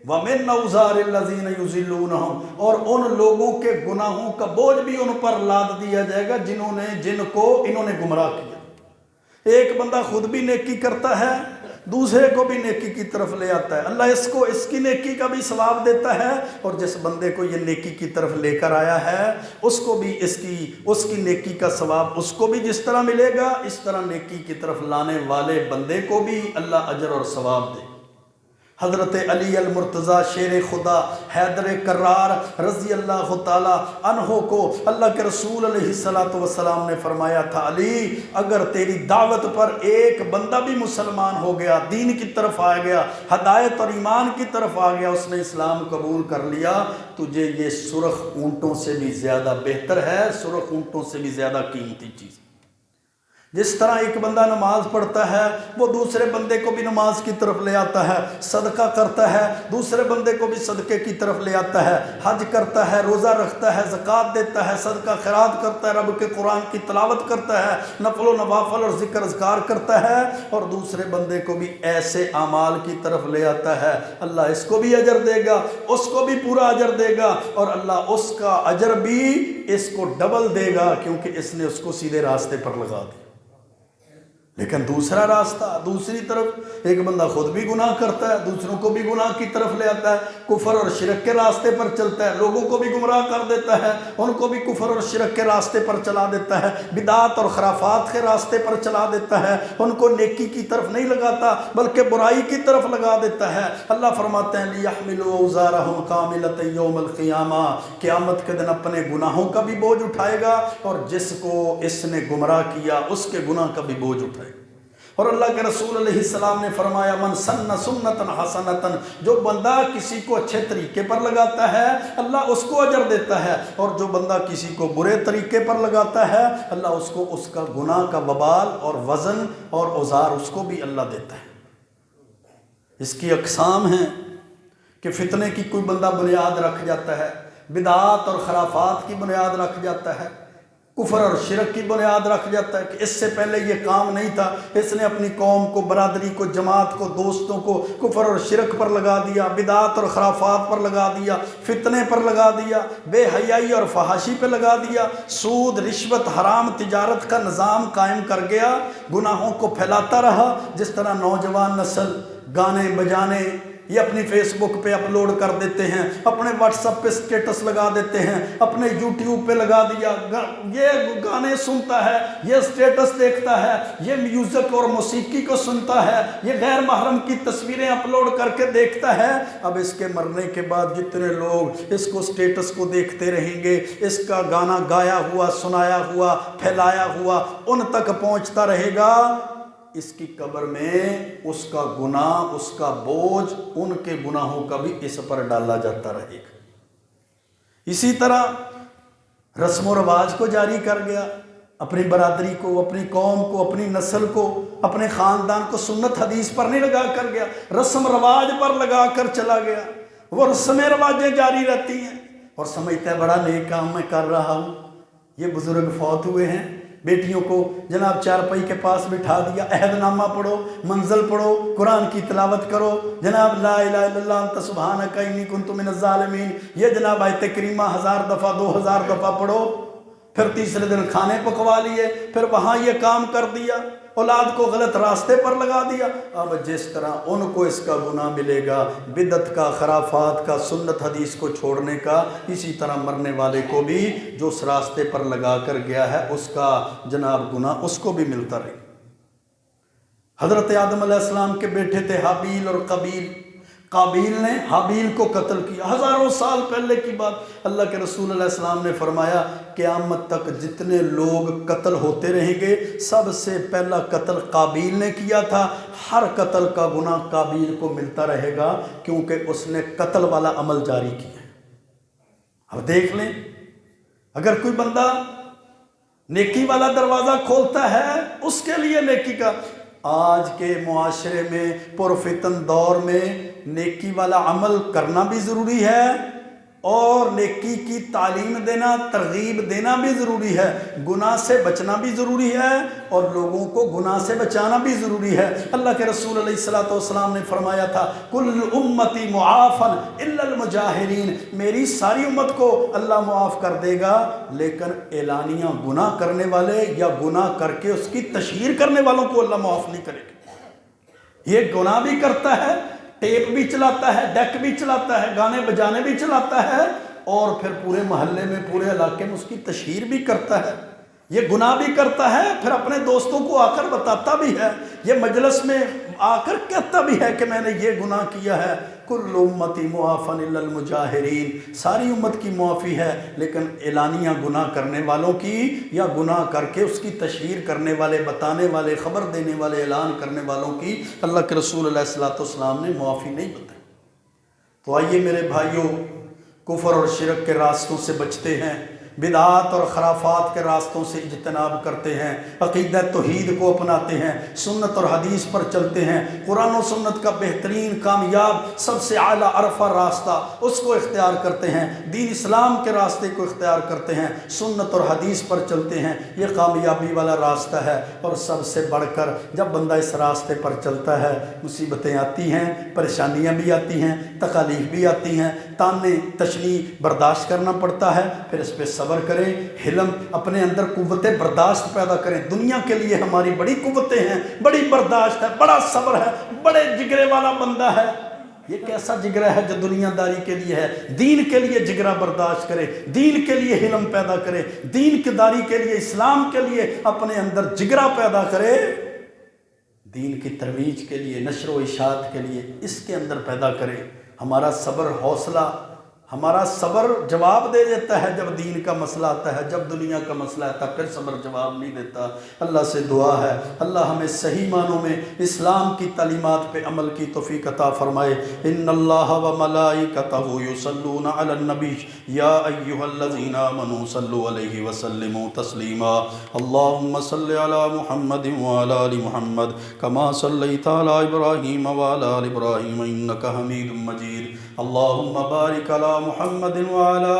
وَمِنْ أَوْزَارِ الَّذِينَ يُضِلُّونَهُمْ، اور ان لوگوں کے گناہوں کا بوجھ بھی ان پر لاد دیا جائے گا جن کو انہوں نے گمراہ کیا۔ ایک بندہ خود بھی نیکی کرتا ہے، دوسرے کو بھی نیکی کی طرف لے آتا ہے، اللہ اس کو اس کی نیکی کا بھی ثواب دیتا ہے، اور جس بندے کو یہ نیکی کی طرف لے کر آیا ہے اس کو بھی اس کی نیکی کا ثواب اس کو بھی جس طرح ملے گا، اس طرح نیکی کی طرف لانے والے بندے کو بھی اللہ اجر اور ثواب دے۔ حضرت علی المرتضیٰ شیر خدا حیدر کرار رضی اللہ تعالی عنہ کو اللہ کے رسول علیہ السلام نے فرمایا تھا، علی اگر تیری دعوت پر ایک بندہ بھی مسلمان ہو گیا، دین کی طرف آ گیا، ہدایت اور ایمان کی طرف آ گیا، اس نے اسلام قبول کر لیا، تجھے یہ سرخ اونٹوں سے بھی زیادہ بہتر ہے، سرخ اونٹوں سے بھی زیادہ قیمتی چیز۔ جس طرح ایک بندہ نماز پڑھتا ہے وہ دوسرے بندے کو بھی نماز کی طرف لے آتا ہے، صدقہ کرتا ہے دوسرے بندے کو بھی صدقے کی طرف لے آتا ہے، حج کرتا ہے، روزہ رکھتا ہے، زکوٰۃ دیتا ہے، صدقہ خیرات کرتا ہے، رب کے قرآن کی تلاوت کرتا ہے، نفل و نوافل اور ذکر اذکار کرتا ہے، اور دوسرے بندے کو بھی ایسے اعمال کی طرف لے آتا ہے، اللہ اس کو بھی اجر دے گا، اس کو بھی پورا اجر دے گا، اور اللہ اس کا اجر بھی اس کو ڈبل دے گا، کیونکہ اس نے اس کو سیدھے راستے پر لگا دیا۔ لیکن دوسرا راستہ، دوسری طرف ایک بندہ خود بھی گناہ کرتا ہے، دوسروں کو بھی گناہ کی طرف لے آتا ہے، کفر اور شرک کے راستے پر چلتا ہے، لوگوں کو بھی گمراہ کر دیتا ہے، ان کو بھی کفر اور شرک کے راستے پر چلا دیتا ہے، بدعات اور خرافات کے راستے پر چلا دیتا ہے، ان کو نیکی کی طرف نہیں لگاتا بلکہ برائی کی طرف لگا دیتا ہے۔ اللہ فرماتے ہیں لِيَحْمِلُوا أَوْزَارَهُمْ كَامِلَةً يَوْمَ الْقِيَامَةِ، قیامت کے دن اپنے گناہوں کا بھی بوجھ اٹھائے گا، اور جس کو اس نے گمراہ کیا اس کے گناہ کا بھی بوجھ اٹھائے گا۔ اور اللہ کے رسول علیہ السلام نے فرمایا من سن سنتن حسنتن، جو بندہ کسی کو اچھے طریقے پر لگاتا ہے اللہ اس کو اجر دیتا ہے، اور جو بندہ کسی کو برے طریقے پر لگاتا ہے اللہ اس کو اس کا گناہ کا وبال اور وزن اور اوزار اس کو بھی اللہ دیتا ہے۔ اس کی اقسام ہیں کہ فتنے کی کوئی بندہ بنیاد رکھ جاتا ہے، بدعات اور خرافات کی بنیاد رکھ جاتا ہے، کفر اور شرک کی بنیاد رکھ جاتا ہے کہ اس سے پہلے یہ کام نہیں تھا، اس نے اپنی قوم کو، برادری کو، جماعت کو، دوستوں کو کفر اور شرک پر لگا دیا، بدعات اور خرافات پر لگا دیا، فتنے پر لگا دیا، بے حیائی اور فحاشی پہ لگا دیا، سود، رشوت، حرام تجارت کا نظام قائم کر گیا، گناہوں کو پھیلاتا رہا۔ جس طرح نوجوان نسل گانے بجانے یہ اپنی فیس بک پہ اپلوڈ کر دیتے ہیں، اپنے واٹس اپ پہ سٹیٹس لگا دیتے ہیں، اپنے یوٹیوب پہ لگا دیا، یہ گانے سنتا ہے، یہ سٹیٹس دیکھتا ہے، یہ میوزک اور موسیقی کو سنتا ہے، یہ غیر محرم کی تصویریں اپلوڈ کر کے دیکھتا ہے۔ اب اس کے مرنے کے بعد جتنے لوگ اس کو سٹیٹس کو دیکھتے رہیں گے، اس کا گانا گایا ہوا، سنایا ہوا، پھیلایا ہوا ان تک پہنچتا رہے گا، اس کی قبر میں اس کا گناہ، اس کا بوجھ، ان کے گناہوں کا بھی اس پر ڈالا جاتا رہے گا۔ اسی طرح رسم و رواج کو جاری کر گیا، اپنی برادری کو، اپنی قوم کو، اپنی نسل کو، اپنے خاندان کو سنت حدیث پر نہیں لگا کر گیا، رسم رواج پر لگا کر چلا گیا۔ وہ رسمیں رواجیں جاری رہتی ہیں اور سمجھتا ہے بڑا نیک کام میں کر رہا ہوں۔ یہ بزرگ فوت ہوئے ہیں، بیٹیوں کو جناب چارپائی کے پاس بٹھا دیا، عہد نامہ پڑھو، منزل پڑھو، قرآن کی تلاوت کرو، جناب لا الہ الا اللہ انت سبحانک انی کنت من الظالمین، یہ جناب آیت کریمہ 1000 دفعہ 2000 دفعہ پڑھو، پھر تیسرے دن کھانے پکوا لیے، پھر وہاں یہ کام کر دیا، اولاد کو غلط راستے پر لگا دیا۔ اب جس طرح ان کو اس کا گناہ ملے گا بدعت کا، خرافات کا، سنت حدیث کو چھوڑنے کا، اسی طرح مرنے والے کو بھی جو اس راستے پر لگا کر گیا ہے اس کا جناب گناہ اس کو بھی ملتا رہے۔ حضرت آدم علیہ السلام کے بیٹے تھے حابیل اور قابیل، قابیل نے حابیل کو قتل کیا، ہزاروں سال پہلے کی بات۔ اللہ کے رسول علیہ السلام نے فرمایا قیامت تک جتنے لوگ قتل ہوتے رہیں گے سب سے پہلا قتل قابیل نے کیا تھا، ہر قتل کا گناہ قابیل کو ملتا رہے گا کیونکہ اس نے قتل والا عمل جاری کیا۔ اب دیکھ لیں اگر کوئی بندہ نیکی والا دروازہ کھولتا ہے اس کے لیے نیکی کا، آج کے معاشرے میں پرفتن دور میں نیکی والا عمل کرنا بھی ضروری ہے اور نیکی کی تعلیم دینا، ترغیب دینا بھی ضروری ہے، گناہ سے بچنا بھی ضروری ہے اور لوگوں کو گناہ سے بچانا بھی ضروری ہے۔ اللہ کے رسول علیہ السلام نے فرمایا تھا کل امتی معافا الا المجاہرین، میری ساری امت کو اللہ معاف کر دے گا لیکن اعلانیہ گناہ کرنے والے یا گناہ کر کے اس کی تشہیر کرنے والوں کو اللہ معاف نہیں کرے گا۔ یہ گناہ بھی کرتا ہے، ٹیپ بھی چلاتا ہے، ڈیک بھی چلاتا ہے، گانے بجانے بھی چلاتا ہے اور پھر پورے محلے میں، پورے علاقے میں اس کی تشہیر بھی کرتا ہے، یہ گناہ بھی کرتا ہے، پھر اپنے دوستوں کو آ کر بتاتا بھی ہے، یہ مجلس میں آ کر کہتا بھی ہے کہ میں نے یہ گناہ کیا ہے۔ کل امتی معافن الا المجاہرین، ساری امت کی معافی ہے، لیکن اعلانیہ گناہ کرنے والوں کی، یا گناہ کر کے اس کی تشہیر کرنے والے، بتانے والے، خبر دینے والے، اعلان کرنے والوں کی اللہ کے رسول علیہ الصلوۃ والسلام نے معافی نہیں بتائی۔ تو آئیے میرے بھائیوں، کفر اور شرک کے راستوں سے بچتے ہیں، بدعات اور خرافات کے راستوں سے اجتناب کرتے ہیں، عقیدہ توحید کو اپناتے ہیں، سنت اور حدیث پر چلتے ہیں، قرآن و سنت کا بہترین، کامیاب، سب سے اعلیٰ عرفہ راستہ اس کو اختیار کرتے ہیں، دین اسلام کے راستے کو اختیار کرتے ہیں، سنت اور حدیث پر چلتے ہیں، یہ کامیابی والا راستہ ہے۔ اور سب سے بڑھ کر جب بندہ اس راستے پر چلتا ہے، مصیبتیں آتی ہیں، پریشانیاں بھی آتی ہیں، تکالیف بھی آتی ہیں، تانے تشنیع برداشت کرنا پڑتا ہے، پھر اس پہ صبر کریں، حلم، اپنے اندر قوت برداشت پیدا کریں۔ دنیا کے لیے ہماری بڑی قوتیں ہیں، بڑی برداشت ہے، بڑا صبر ہے، بڑے جگرے والا بندہ ہے۔ یہ کیسا جگرہ ہے جو دنیا داری کے لیے ہے؟ دین کے لیے جگرہ برداشت کرے، دین کے لیے حلم پیدا کرے، دین کی داری کے لیے، اسلام کے لیے اپنے اندر جگرہ پیدا کرے، دین کی ترویج کے لیے، نشر و اشاعت کے لیے اس کے اندر پیدا کرے۔ ہمارا صبر حوصلہ، ہمارا صبر جواب دے دیتا ہے جب دین کا مسئلہ آتا ہے، جب دنیا کا مسئلہ آتا ہے پھر صبر جواب نہیں دیتا۔ اللہ سے دعا ہے اللہ ہمیں صحیح معنوں میں اسلام کی تعلیمات پہ عمل کی توفیق عطا فرمائے۔ ان اللہ و ملائکتہ یصلون علی النبی یا ایھا الذین آمنوا صلوا علیہ وسلموا تسلیما۔ اللہم صل علی محمد وعلی آل محمد کما صلیت علی ابراہیم وعلی آل ابراہیم انک حمید مجید۔ اللہم بارک علی محمد وعلی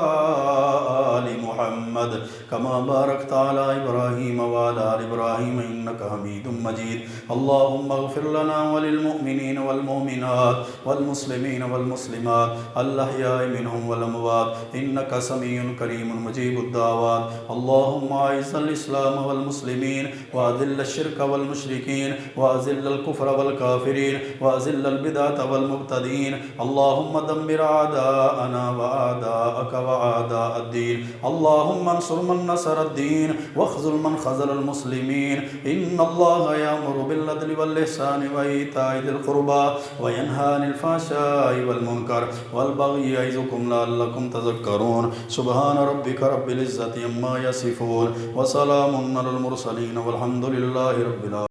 آل محمد کما بارکت علی ابراہیم وعلی آل ابراہیم انک حمید مجید۔ اللہم اغفر لنا وللمؤمنین والمؤمنات والمسلمین والمسلمات الاحیاء منہم والاموات انک سمیع کریم مجیب الدعوات۔ اللہم اعز الاسلام والمسلمین واذل الشرک والمشرکین واذل الکفر والکافرین واذل البدعة والمبتدین۔ اللہم دمر اعداءنا واعداءک واعداء الدین۔ اللہم انصر من نصر الدین واخذل من خذل المسلمین۔ ان اللہ یامر بالعدل والاحسان وایتاء ذی القربى وینہی عن الفحشاء والمنکر والبغی یعظکم لعلکم تذکرون۔ سبحان ربک رب العزة عما یصفون وسلام علی المرسلین والحمد للہ رب العالمین۔